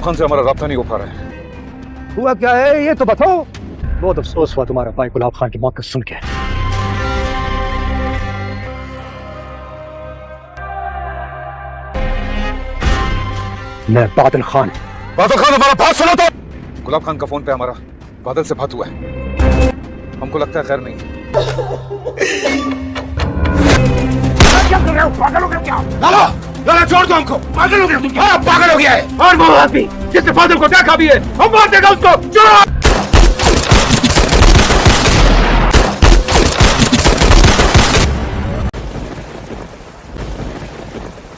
गुलाब खान से हमारा राब्ता नहीं हो पा रहा है। हुआ क्या है ये तो बताओ। बहुत अफसोस हुआ तुम्हारा भाई गुलाब खान की मौत को सुन के। मैं बादल खान हमारा बात सुनो तो। गुलाब खान का फोन पे हमारा बादल से बात हुआ है, हमको लगता है खैर नहीं। क्या कर रहे हो? पागल हो गए क्या? लाला, लाला छोड़ दो हमको। पागल हो गया तुम क्या? पागल हो गया है। और वो आदमी जिसने बादल को देखा भी है, हम मार देगा उसको। चलो।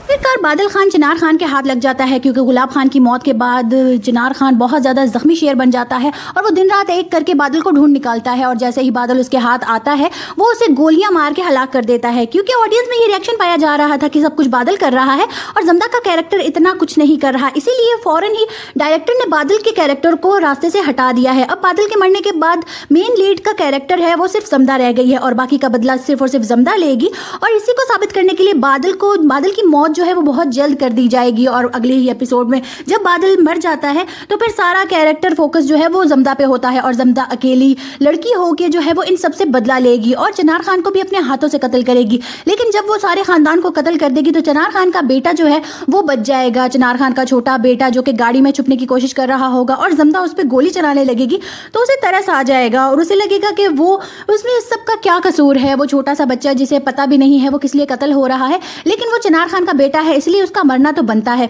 आखिरकार बादल खान चिनार खान के हाथ लग जाता है, क्योंकि गुलाब खान की मौत के बाद चिनार खान बहुत ज़्यादा जख्मी शेर बन जाता है और वो दिन रात एक करके बादल को ढूंढ निकालता है। और जैसे ही बादल उसके हाथ आता है वो उसे गोलियां मार के हलाक कर देता है, क्योंकि ऑडियंस में ये रिएक्शन पाया जा रहा था कि सब कुछ बादल कर रहा है और जमदा का कैरेक्टर इतना कुछ नहीं कर रहा। इसीलिए फौरन ही डायरेक्टर ने बादल के कैरेक्टर को रास्ते से हटा दिया है। अब बादल के मरने के बाद मेन लीड का कैरेक्टर है वो सिर्फ जमदा रह गई है और बाकी का बदला सिर्फ और सिर्फ जमदा लेगी। और इसी को साबित करने के लिए बादल की मौत जो है वो बहुत जल्द कर दी जाएगी। और अगले ही एपिसोड में जब बादल मर जाता है तो फिर सारा कैरेक्टर फोकस जो है वो जमदा पे होता है और जमदा अकेली लड़की होके जो है वो इन सबसे बदला लेगी और चिनार खान को भी अपने हाथों से कत्ल करेगी। लेकिन जब वो सारे खानदान को कत्ल कर देगी तो चिनार खान का बेटा जो है वो बच जाएगा। चिनार खान का छोटा बेटा जो कि गाड़ी में छुपने की कोशिश कर रहा होगा और जमदा उस पर गोली चलाने लगेगी तो उसे तरस आ जाएगा और उसे लगेगा कि वो उसमें इस सब का क्या कसूर है। वो छोटा सा बच्चा जिसे पता भी नहीं है वो किस लिए कत्ल हो रहा है, लेकिन वो चिनार खान का बेटा है इसलिए उसका मरना तो बनता है।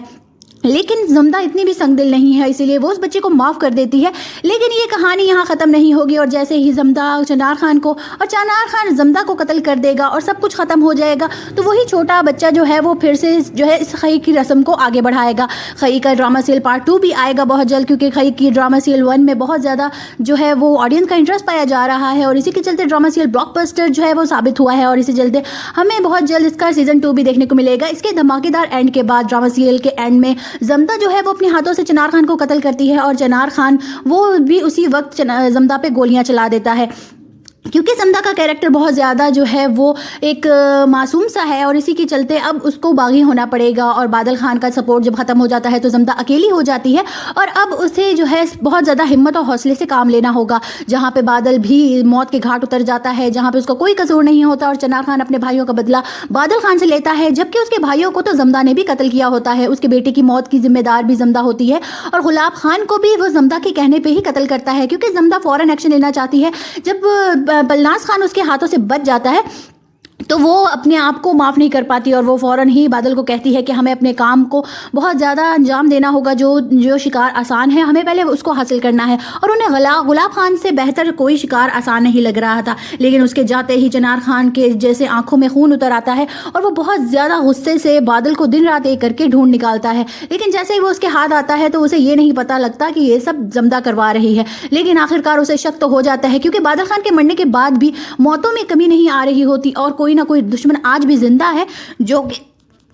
लेकिन जमदा इतनी भी संगदिल नहीं है, इसीलिए वो उस बच्चे को माफ़ कर देती है। लेकिन ये कहानी यहाँ ख़त्म नहीं होगी और जैसे ही जमदा चिनार खान को और चिनार खान जमदा को कत्ल कर देगा और सब कुछ ख़त्म हो जाएगा तो वही छोटा बच्चा जो है वो फिर से जो है इस खई की रस्म को आगे बढ़ाएगा। खई का ड्रामा सीरियल पार्ट 2 भी आएगा बहुत जल्द, क्योंकि खई की ड्रामा सीरियल 1 में बहुत ज़्यादा जो है वो ऑडियंस का इंटरेस्ट पाया जा रहा है और इसी के चलते ड्रामा सीरियल ब्लॉकबस्टर जो है वो साबित हुआ है और इसी चलते हमें बहुत जल्द इसका सीजन 2 भी देखने को मिलेगा। इसके धमाकेदार एंड के बाद ड्रामा सीरियल के एंड में जमदा जो है वो अपने हाथों से चिनार खान को कत्ल करती है और चिनार खान वो भी उसी वक्त जमदा पे गोलियां चला देता है, क्योंकि जमदा का कैरेक्टर बहुत ज़्यादा जो है वो एक मासूम सा है और इसी के चलते अब उसको बागी होना पड़ेगा। और बादल खान का सपोर्ट जब ख़त्म हो जाता है तो जमदा अकेली हो जाती है और अब उसे जो है बहुत ज़्यादा हिम्मत और हौसले से काम लेना होगा। जहाँ पे बादल भी मौत के घाट उतर जाता है, जहाँ पे उसका कोई कसूर नहीं होता और चिनार खान अपने भाइयों का बदला बादल खान से लेता है, जबकि उसके भाइयों को तो जमदा ने भी कत्ल किया होता है। उसके बेटे की मौत की जिम्मेदार भी जमदा होती है और गुलाब खान को भी वो जमदा के कहने पर ही कत्ल करता है, क्योंकि जमदा फ़ौरन एक्शन लेना चाहती है। जब बलनाज खान उसके हाथों से बच जाता है तो वो अपने आप को माफ़ नहीं कर पाती और वो फ़ौरन ही बादल को कहती है कि हमें अपने काम को बहुत ज़्यादा अंजाम देना होगा। जो शिकार आसान है हमें पहले उसको हासिल करना है। और उन्हें गुलाब खान से बेहतर कोई शिकार आसान नहीं लग रहा था, लेकिन उसके जाते ही चिनार खान के जैसे आंखों में खून उतर आता है और वो बहुत ज़्यादा गुस्से से बादल को दिन रात एक करके ढूंढ निकालता है। लेकिन जैसे ही वो उसके हाथ आता है तो उसे ये नहीं पता लगता कि ये सब जमदा करवा रही है। लेकिन आखिरकार उसे शक तो हो जाता है, क्योंकि बादल खान के मरने के बाद भी मौतों में कमी नहीं आ रही होती और कोई ना कोई दुश्मन आज भी जिंदा है जो कि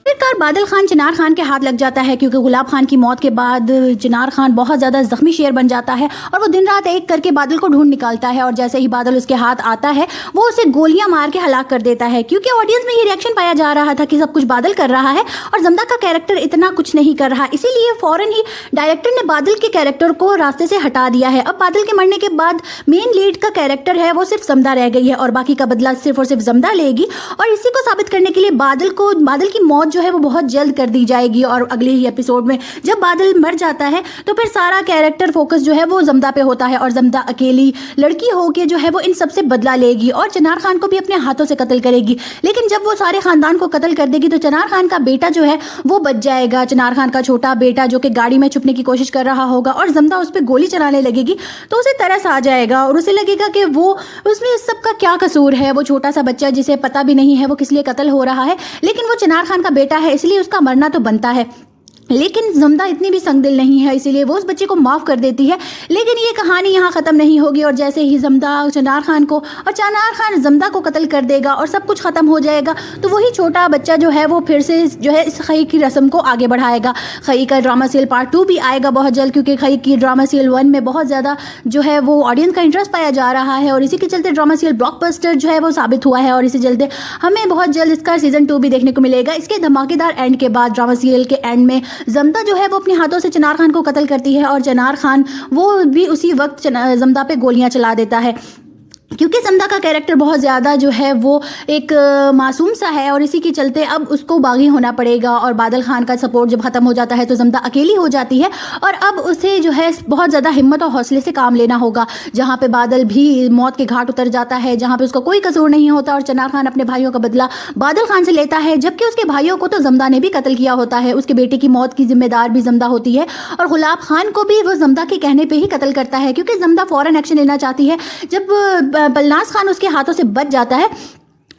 आखिरकार बादल खान चिनार खान के हाथ लग जाता है, क्योंकि गुलाब खान की मौत के बाद चिनार खान बहुत ज़्यादा जख्मी शेर बन जाता है और वो दिन रात एक करके बादल को ढूंढ निकालता है। और जैसे ही बादल उसके हाथ आता है वो उसे गोलियां मार के हलाक कर देता है, क्योंकि ऑडियंस में ये रिएक्शन पाया जा रहा था कि सब कुछ बादल कर रहा है और जमदा का कैरेक्टर इतना कुछ नहीं कर रहा। इसीलिए फ़ौरन ही डायरेक्टर ने बादल के कैरेक्टर को रास्ते से हटा दिया है। अब बादल के मरने के बाद मेन लीड का कैरेक्टर है वो सिर्फ जमदा रह गई है और बाकी का बदला सिर्फ और सिर्फ जमदा लेगी। और इसी को साबित करने के लिए बादल की मौत जो है वो बहुत जल्द कर दी जाएगी और अगले ही एपिसोड में जब बादल मर जाता है तो फिर सारा कैरेक्टर फोकस जो है वो जमदा पे होता है और जमदा अकेली लड़की होके जो है वो इन सबसे बदला लेगी और चिनार खान को भी अपने हाथों से कत्ल करेगी। लेकिन जब वो सारे खानदान को कत्ल कर देगी तो चिनार खान का बेटा जो है वो बच जाएगा। चिनार खान का छोटा बेटा जो कि गाड़ी में छुपने की कोशिश कर रहा होगा और जमदा उस पर गोली चलाने लगेगी तो उसे तरस आ जाएगा और उसे लगेगा कि वो उसमें इस सब का क्या कसूर है। वो छोटा सा बच्चा जिसे पता भी नहीं है वो किस लिए कत्ल हो रहा है, लेकिन वो चिनार खान का बेटा है इसलिए उसका मरना तो बनता है। लेकिन जमदा इतनी भी संगदिल नहीं है, इसीलिए वो उस बच्चे को माफ़ कर देती है। लेकिन ये कहानी यहाँ ख़त्म नहीं होगी और जैसे ही जमदा चिनार खान को और चिनार खान जमदा को कत्ल कर देगा और सब कुछ ख़त्म हो जाएगा तो वही छोटा बच्चा जो है वो फिर से जो है इस खई की रस्म को आगे बढ़ाएगा। खई का ड्रामा सीरियल पार्ट 2 भी आएगा बहुत जल्द, क्योंकि खई की ड्रामा सीरियल 1 में बहुत ज़्यादा जो है वो ऑडियंस का इंटरेस्ट पाया जा रहा है और इसी के चलते ड्रामा सीरियल ब्लॉकबस्टर जो है वो साबित हुआ है और इसी चलते हमें बहुत जल्द इसका सीजन 2 भी देखने को मिलेगा। इसके धमाकेदार एंड के बाद ड्रामा सीरियल के एंड में जमदा जो है वो अपने हाथों से चिनार खान को कत्ल करती है और चिनार खान वो भी उसी वक्त जमदा पे गोलियां चला देता है। क्योंकि जमदा का कैरेक्टर बहुत ज़्यादा जो है वो एक मासूम सा है और इसी के चलते अब उसको बागी होना पड़ेगा और बादल खान का सपोर्ट जब ख़त्म हो जाता है तो जमदा अकेली हो जाती है और अब उसे जो है बहुत ज़्यादा हिम्मत और हौसले से काम लेना होगा। जहाँ पे बादल भी मौत के घाट उतर जाता है, जहाँ पे उसका कोई कसूर नहीं होता और चिनार खान अपने भाइयों का बदला बादल खान से लेता है, जबकि उसके भाइयों को तो जमदा ने भी कत्ल किया होता है। उसके बेटे की मौत की जिम्मेदार भी जमदा होती है और गुलाब खान को भी वो जमदा के कहने पर ही कत्ल करता है, क्योंकि जमदा फ़ौरन एक्शन लेना चाहती है। जब बलनाज खान उसके हाथों से बच जाता है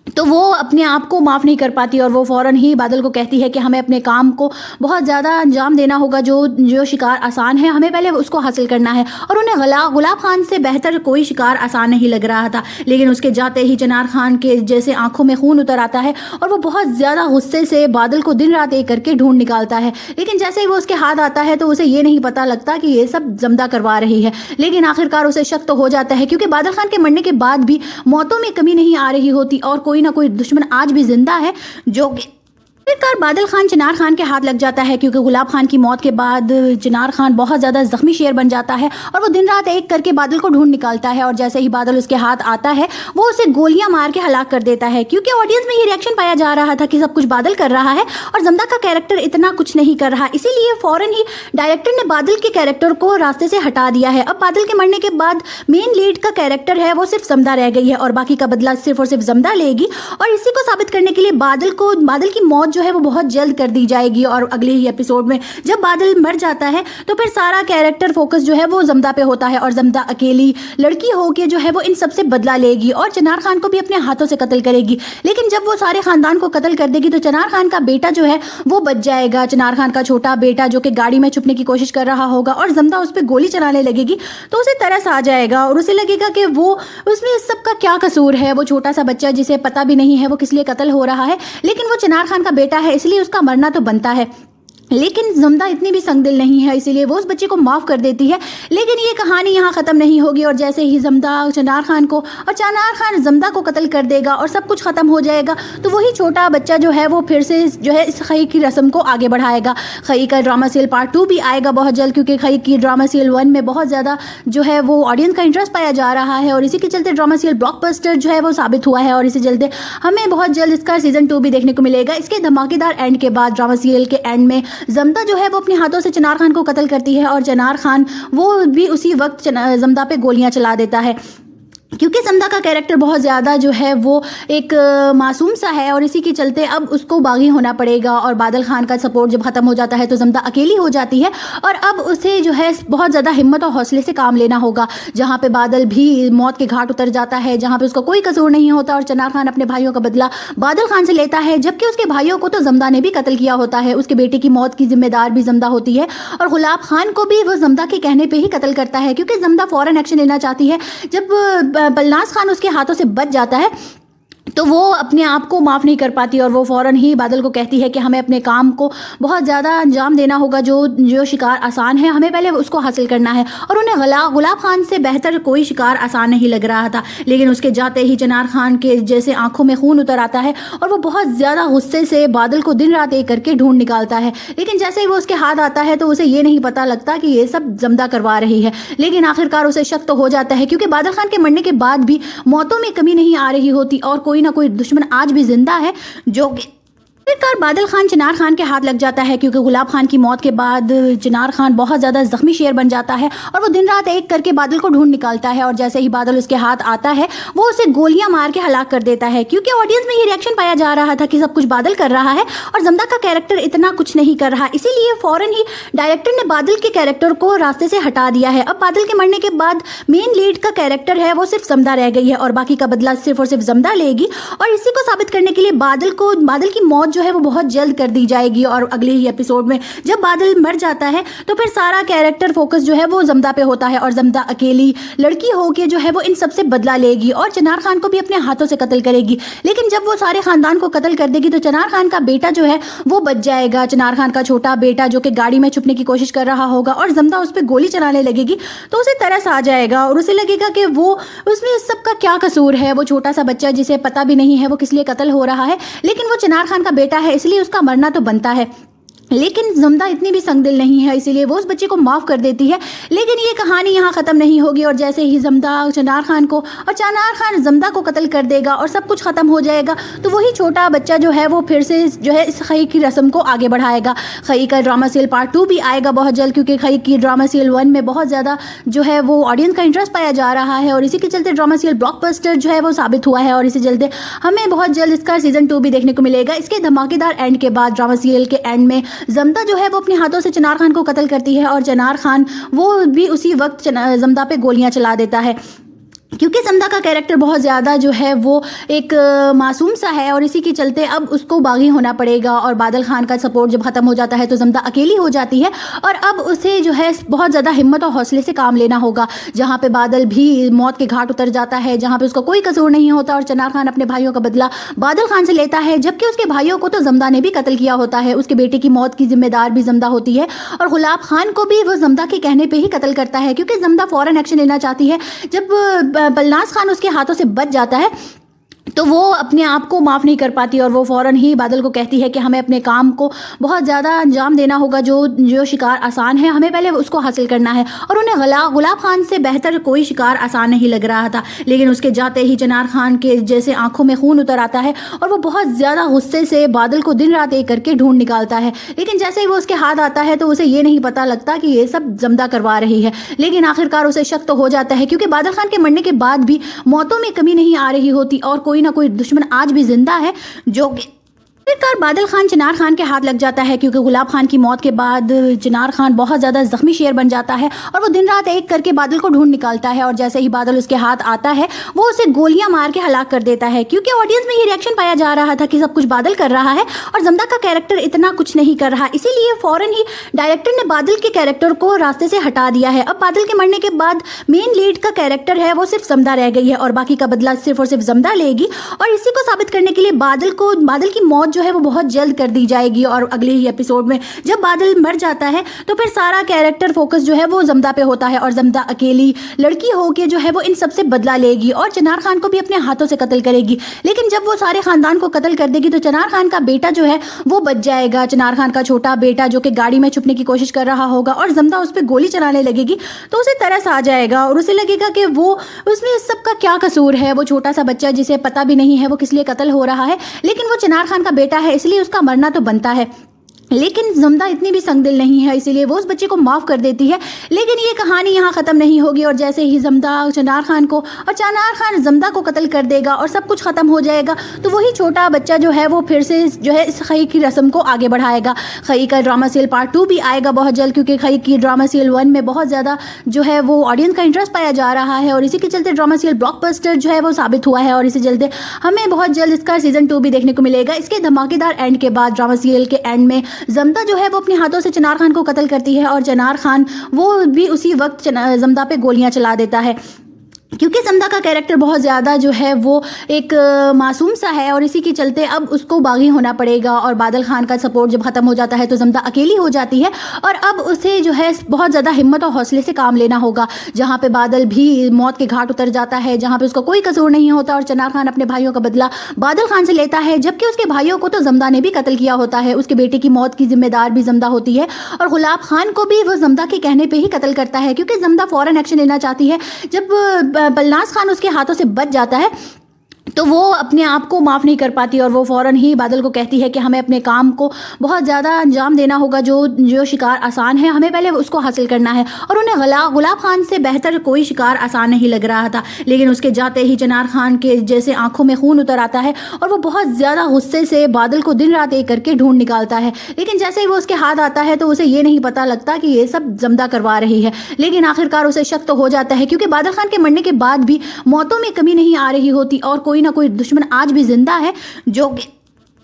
तो वो अपने आप को माफ़ नहीं कर पाती और वो फ़ौरन ही बादल को कहती है कि हमें अपने काम को बहुत ज़्यादा अंजाम देना होगा। जो शिकार आसान है हमें पहले उसको हासिल करना है। और उन्हें गुलाब खान से बेहतर कोई शिकार आसान नहीं लग रहा था, लेकिन उसके जाते ही चिनार खान के जैसे आंखों में खून उतर आता है और वो बहुत ज़्यादा गुस्से से बादल को दिन रात एक करके ढूंढ निकालता है। लेकिन जैसे ही वो उसके हाथ आता है तो उसे ये नहीं पता लगता कि ये सब जमदा करवा रही है। लेकिन आखिरकार उसे शक तो हो जाता है, क्योंकि बादल खान के मरने के बाद भी मौतों में कमी नहीं आ रही होती और कोई ना कोई दुश्मन आज भी जिंदा है जो आखिरकार बादल खान चिनार खान के हाथ लग जाता है, क्योंकि गुलाब खान की मौत के बाद चिनार खान बहुत ज़्यादा जख्मी शेर बन जाता है और वो दिन रात एक करके बादल को ढूंढ निकालता है और जैसे ही बादल उसके हाथ आता है वो उसे गोलियां मार के हलाक कर देता है। क्योंकि ऑडियंस में ये रिएक्शन पाया जा रहा था कि सब कुछ बादल कर रहा है और जमदा का कैरेक्टर इतना कुछ नहीं कर रहा, इसीलिए फ़ौरन ही डायरेक्टर ने बादल के कैरेक्टर को रास्ते से हटा दिया है। अब बादल के मरने के बाद मेन लीड का कैरेक्टर है वो सिर्फ जमदा रह गई है और बाकी का बदला सिर्फ और सिर्फ जमदा लेगी। और इसी को साबित करने के लिए बादल की मौत जो है वो बहुत जल्द कर दी जाएगी और अगले ही एपिसोड में जब बादल मर जाता है तो फिर सारा कैरेक्टर फोकस जो है वो जमदा पे होता है और जमदा अकेली लड़की होके जो है वो इन सबसे बदला लेगी और चिनार खान को भी अपने हाथों से कत्ल करेगी। लेकिन जब वो सारे खानदान को कत्ल कर देगी तो चिनार खान का बेटा जो है वो बच जाएगा। चिनार खान का छोटा बेटा जो कि गाड़ी में छुपने की कोशिश कर रहा होगा और जमदा उस पर गोली चलाने लगेगी तो उसे तरस आ जाएगा और उसे लगेगा कि वो उसमें इस सब का क्या कसूर है। वो छोटा सा बच्चा जिसे पता भी नहीं है वो किस लिए कत्ल हो रहा है, लेकिन वो चिनार खान का बेटा है इसलिए उसका मरना तो बनता है। लेकिन जमदा इतनी भी संगदिल नहीं है, इसीलिए वो उस बच्चे को माफ़ कर देती है। लेकिन ये कहानी यहाँ ख़त्म नहीं होगी और जैसे ही जमदा चिनार खान को और चिनार खान जमदा को कत्ल कर देगा और सब कुछ ख़त्म हो जाएगा तो वही छोटा बच्चा जो है वो फिर से जो है इस खई की रस्म को आगे बढ़ाएगा। खई का ड्रामा सीरियल पार्ट 2 भी आएगा बहुत जल्द, क्योंकि खई की ड्रामा सीरियल 1 में बहुत ज़्यादा जो है वो ऑडियंस का इंटरेस्ट पाया जा रहा है और इसी के चलते ड्रामा सीरियल ब्लॉकबस्टर जो है वो साबित हुआ है और इसी चलते हमें बहुत जल्द इसका सीज़न 2 भी देखने को मिलेगा। इसके धमाकेदार एंड के बाद ड्रामा सीरियल के एंड में जमदा जो है वो अपने हाथों से चिनार खान को कत्ल करती है और चिनार खान वो भी उसी वक्त जमदा पे गोलियां चला देता है। क्योंकि जमदा का कैरेक्टर बहुत ज़्यादा जो है वो एक मासूम सा है और इसी के चलते अब उसको बागी होना पड़ेगा और बादल खान का सपोर्ट जब ख़त्म हो जाता है तो जमदा अकेली हो जाती है और अब उसे जो है बहुत ज़्यादा हिम्मत और हौसले से काम लेना होगा। जहाँ पे बादल भी मौत के घाट उतर जाता है, जहाँ पे उसका कोई कसूर नहीं होता और चिनार खान अपने भाइयों का बदला बादल खान से लेता है, जबकि उसके भाइयों को तो जमदा ने भी कत्ल किया होता है। उसके बेटे की मौत की जिम्मेदार भी जमदा होती है और गुलाब खान को भी वो जमदा के कहने पर ही कत्ल करता है, क्योंकि जमदा फ़ौरन एक्शन लेना चाहती है। जब बलनाज खान उसके हाथों से बच जाता है तो वो अपने आप को माफ़ नहीं कर पाती और वो फ़ौरन ही बादल को कहती है कि हमें अपने काम को बहुत ज़्यादा अंजाम देना होगा। जो शिकार आसान है हमें पहले उसको हासिल करना है। और उन्हें गुलाब खान से बेहतर कोई शिकार आसान नहीं लग रहा था, लेकिन उसके जाते ही चिनार खान के जैसे आंखों में खून उतर आता है और वो बहुत ज़्यादा गुस्से से बादल को दिन रात एक करके ढूंढ निकालता है। लेकिन जैसे ही वो उसके हाथ आता है तो उसे ये नहीं पता लगता कि ये सब जमदा करवा रही है। लेकिन आखिरकार उसे शक तो हो जाता है, क्योंकि बादल खान के मरने के बाद भी मौतों में कमी नहीं आ रही होती और कोई ना कोई दुश्मन आज भी जिंदा है जो आखिरकार बादल खान चिनार खान के हाथ लग जाता है, क्योंकि गुलाब खान की मौत के बाद चिनार खान बहुत ज़्यादा जख्मी शेर बन जाता है और वो दिन रात एक करके बादल को ढूंढ निकालता है और जैसे ही बादल उसके हाथ आता है वो उसे गोलियां मार के हलाक कर देता है। क्योंकि ऑडियंस में ये रिएक्शन पाया जा रहा था कि सब कुछ बादल कर रहा है और जमदा का कैरेक्टर इतना कुछ नहीं कर रहा, इसीलिए फ़ौरन ही डायरेक्टर ने बादल के कैरेक्टर को रास्ते से हटा दिया है। अब बादल के मरने के बाद मेन लीड का कैरेक्टर है वो सिर्फ जमदा रह गई है और बाकी का बदला सिर्फ और सिर्फ जमदा लेगी और इसी को साबित करने के लिए बादल की मौत जो है वो बहुत जल्द कर दी जाएगी और अगले ही एपिसोड में जब बादल मर जाता है तो फिर सारा कैरेक्टर फोकस जो है वो जमदा पे होता है और जमदा अकेली लड़की होके जो है वो इन सबसे बदला लेगी और चिनार खान को भी अपने हाथों से कत्ल करेगी। लेकिन जब वो सारे खानदान को कत्ल कर देगी तो चिनार खान का बेटा जो है वो बच जाएगा। चिनार खान का छोटा बेटा जो कि गाड़ी में छुपने की कोशिश कर रहा होगा और जमदा उस पर गोली चलाने लगेगी तो उसे तरस आ जाएगा और उसे लगेगा कि वो उसमें इस सब का क्या कसूर है। वो छोटा सा बच्चा जिसे पता भी नहीं है वो किस लिए कत्ल हो रहा है, लेकिन वो चिनार खान का बेटा है इसलिए उसका मरना तो बनता है। लेकिन जमदा इतनी भी संगदिल नहीं है, इसीलिए वो उस बच्चे को माफ़ कर देती है। लेकिन ये कहानी यहाँ ख़त्म नहीं होगी और जैसे ही जमदा चिनार खान को और चिनार खान जमदा को कत्ल कर देगा और सब कुछ ख़त्म हो जाएगा, तो वही छोटा बच्चा जो है वो फिर से जो है इस खई की रस्म को आगे बढ़ाएगा। खई का ड्रामा सीरियल पार्ट 2 भी आएगा बहुत जल्द, क्योंकि खई की ड्रामा सीरियल 1 में बहुत ज़्यादा जो है वो ऑडियंस का इंटरेस्ट पाया जा रहा है और इसी के चलते ड्रामा सीरियल ब्लॉकबस्टर जो है वो साबित हुआ है और इसी चलते हमें बहुत जल्द इसका सीज़न 2 भी देखने को मिलेगा। इसके धमाकेदार एंड के बाद ड्रामा सीरियल के एंड में जमदा जो है वो अपने हाथों से चिनार खान को कत्ल करती है और चिनार खान वो भी उसी वक्त जमदा पे गोलियां चला देता है, क्योंकि जमदा का कैरेक्टर बहुत ज़्यादा जो है वो एक मासूम सा है और इसी के चलते अब उसको बागी होना पड़ेगा। और बादल खान का सपोर्ट जब ख़त्म हो जाता है तो जमदा अकेली हो जाती है और अब उसे जो है बहुत ज़्यादा हिम्मत और हौसले से काम लेना होगा। जहाँ पे बादल भी मौत के घाट उतर जाता है, जहाँ पे उसका कोई कसूर नहीं होता और चिनार खान अपने भाइयों का बदला बादल खान से लेता है, जबकि उसके भाइयों को तो जमदा ने भी कत्ल किया होता है। उसके बेटे की मौत की जिम्मेदार भी जमदा होती है और गुलाब खान को भी वो जमदा के कहने पर ही कत्ल करता है, क्योंकि जमदा फ़ौरन एक्शन लेना चाहती है। जब बलनाज खान उसके हाथों से बच जाता है तो वो अपने आप को माफ़ नहीं कर पाती और वो फ़ौरन ही बादल को कहती है कि हमें अपने काम को बहुत ज़्यादा अंजाम देना होगा। जो शिकार आसान है हमें पहले उसको हासिल करना है। और उन्हें गुलाब खान से बेहतर कोई शिकार आसान नहीं लग रहा था, लेकिन उसके जाते ही चिनार खान के जैसे आंखों में खून उतर आता है और वो बहुत ज़्यादा गुस्से से बादल को दिन रात एक करके ढूंढ निकालता है। लेकिन जैसे ही वो उसके हाथ आता है तो उसे ये नहीं पता लगता कि ये सब जमदा करवा रही है। लेकिन आखिरकार उसे शक तो हो जाता है, क्योंकि बादल खान के मरने के बाद भी मौतों में कमी नहीं आ रही होती और कोई ना कोई दुश्मन आज भी जिंदा है जो आखिरकार बादल खान चिनार खान के हाथ लग जाता है, क्योंकि गुलाब खान की मौत के बाद चिनार खान बहुत ज़्यादा जख्मी शेर बन जाता है और वो दिन रात एक करके बादल को ढूंढ निकालता है। और जैसे ही बादल उसके हाथ आता है वो उसे गोलियां मार के हलाक कर देता है, क्योंकि ऑडियंस में ये रिएक्शन पाया जा रहा था कि सब कुछ बादल कर रहा है और जमदा का कैरेक्टर इतना कुछ नहीं कर रहा। इसीलिए फ़ौरन ही डायरेक्टर ने बादल के कैरेक्टर को रास्ते से हटा दिया है। अब बादल के मरने के बाद मेन लीड का कैरेक्टर है वो सिर्फ जमदा रह गई है और बाकी का बदला सिर्फ और सिर्फ जमदा लेगी। और इसी को साबित करने के लिए बादल की मौत जो है वो बहुत जल्द कर दी जाएगी और अगले ही एपिसोड में जब बादल मर जाता है तो फिर सारा कैरेक्टर फोकस जो है वो जमदा पे होता है और जमदा अकेली लड़की होके जो है वो इन सबसे बदला लेगी और चिनार खान को भी अपने हाथों से कत्ल करेगी। लेकिन जब वो सारे खानदान को कत्ल कर देगी तो चिनार खान का बेटा जो है वो बच जाएगा। चिनार खान का छोटा बेटा जो कि गाड़ी में छुपने की कोशिश कर रहा होगा और जमदा उस पर गोली चलाने लगेगी तो उसे तरस आ जाएगा और उसे लगेगा कि वो उसमें इस सब का क्या कसूर है। वो छोटा सा बच्चा जिसे पता भी नहीं है वो किस लिए कत्ल हो रहा है, लेकिन वो चिनार खान का बेटा है इसलिए उसका मरना तो बनता है। लेकिन जमदा इतनी भी संगदिल नहीं है, इसीलिए वो उस बच्चे को माफ़ कर देती है। लेकिन ये कहानी यहाँ ख़त्म नहीं होगी और जैसे ही जमदा चिनार खान को और चिनार खान जमदा को कत्ल कर देगा और सब कुछ ख़त्म हो जाएगा, तो वही छोटा बच्चा जो है वो फिर से जो है इस खई की रस्म को आगे बढ़ाएगा। खई का ड्रामा सीरियल पार्ट 2 भी आएगा बहुत जल्द, क्योंकि खई की ड्रामा सीरियल 1 में बहुत ज़्यादा जो है वो ऑडियंस का इंटरेस्ट पाया जा रहा है और इसी के चलते ड्रामा सीरियल ब्लॉकबस्टर जो है वो साबित हुआ है और इसी चलते हमें बहुत जल्द इसका सीज़न 2 भी देखने को मिलेगा। इसके धमाकेदार एंड के बाद ड्रामा सीरियल के एंड में जमदा जो है वो अपने हाथों से चिनार खान को कत्ल करती है और चिनार खान वो भी उसी वक्त जमदा पे गोलियां चला देता है, क्योंकि जमदा का कैरेक्टर बहुत ज़्यादा जो है वो एक मासूम सा है और इसी के चलते अब उसको बागी होना पड़ेगा। और बादल खान का सपोर्ट जब ख़त्म हो जाता है तो जमदा अकेली हो जाती है और अब उसे जो है बहुत ज़्यादा हिम्मत और हौसले से काम लेना होगा। जहाँ पे बादल भी मौत के घाट उतर जाता है, जहाँ पे उसका कोई कसूर नहीं होता और चिनार खान अपने भाइयों का बदला बादल खान से लेता है, जबकि उसके भाइयों को तो जमदा ने भी कत्ल किया होता है। उसके बेटे की मौत की जिम्मेदार भी जमदा होती है और गुलाब खान को भी वो जमदा के कहने पर ही कत्ल करता है, क्योंकि जमदा फ़ौरन एक्शन लेना चाहती है। जब बलनाज खान उसके हाथों से बच जाता है तो वो अपने आप को माफ़ नहीं कर पाती और वो फ़ौरन ही बादल को कहती है कि हमें अपने काम को बहुत ज़्यादा अंजाम देना होगा। जो शिकार आसान है हमें पहले उसको हासिल करना है। और उन्हें गुलाब खान से बेहतर कोई शिकार आसान नहीं लग रहा था, लेकिन उसके जाते ही चिनार खान के जैसे आंखों में खून उतर आता है और वो बहुत ज़्यादा गुस्से से बादल को दिन रात एक करके ढूंढ निकालता है। लेकिन जैसे ही वो उसके हाथ आता है तो उसे ये नहीं पता लगता कि ये सब जमदा करवा रही है। लेकिन आखिरकार उसे शक तो हो जाता है, क्योंकि बादल खान के मरने के बाद भी मौतों में कमी नहीं आ रही होती और कोई ना कोई दुश्मन आज भी जिंदा है जो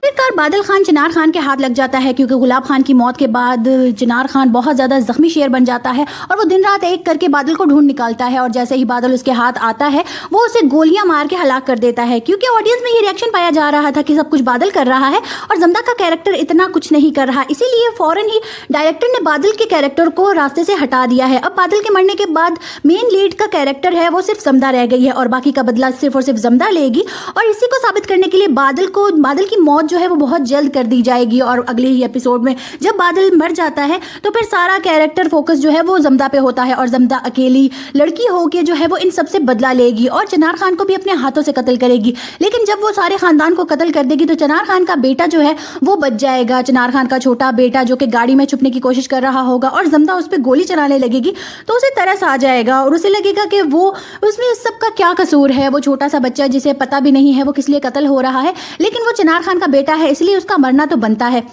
आखिरकार बादल खान चिनार खान के हाथ लग जाता है, क्योंकि गुलाब खान की मौत के बाद चिनार खान बहुत ज़्यादा जख्मी शेर बन जाता है और वो दिन रात एक करके बादल को ढूंढ निकालता है। और जैसे ही बादल उसके हाथ आता है वो उसे गोलियां मार के हलाक कर देता है, क्योंकि ऑडियंस में ये रिएक्शन पाया जा रहा था कि सब कुछ बादल कर रहा है और जमदा का कैरेक्टर इतना कुछ नहीं कर रहा। इसीलिए फ़ौरन ही डायरेक्टर ने बादल के कैरेक्टर को रास्ते से हटा दिया है। अब बादल के मरने के बाद मेन लीड का कैरेक्टर है वो सिर्फ जमदा रह गई है और बाकी का बदला सिर्फ और सिर्फ जमदा लेगी। और इसी को साबित करने के लिए बादल की मौत जो है वो बहुत जल्द कर दी जाएगी। और अगले ही एपिसोड में जब बादल मर जाता है तो फिर सारा कैरेक्टर फोकस जो है वो जमदा पे होता है और जमदा अकेली लड़की होके जो है वो इन सबसे बदला लेगी और चिनार खान को भी अपने हाथों से कत्ल करेगी। लेकिन जब वो सारे खानदान को कत्ल कर देगी तो चिनार खान का बेटा जो है वो बच जाएगा। चिनार खान का छोटा बेटा जो कि गाड़ी में छुपने की कोशिश कर रहा होगा और जमदा उस पर गोली चलाने लगेगी तो उसे तरस आ जाएगा और उसे लगेगा कि वो उसमें इस सब का क्या कसूर है। वो छोटा सा बच्चा जिसे पता भी नहीं है वो किस लिए कत्ल हो रहा है, लेकिन वो चिनार खान का बेटा है इसलिए उसका मरना तो बनता है।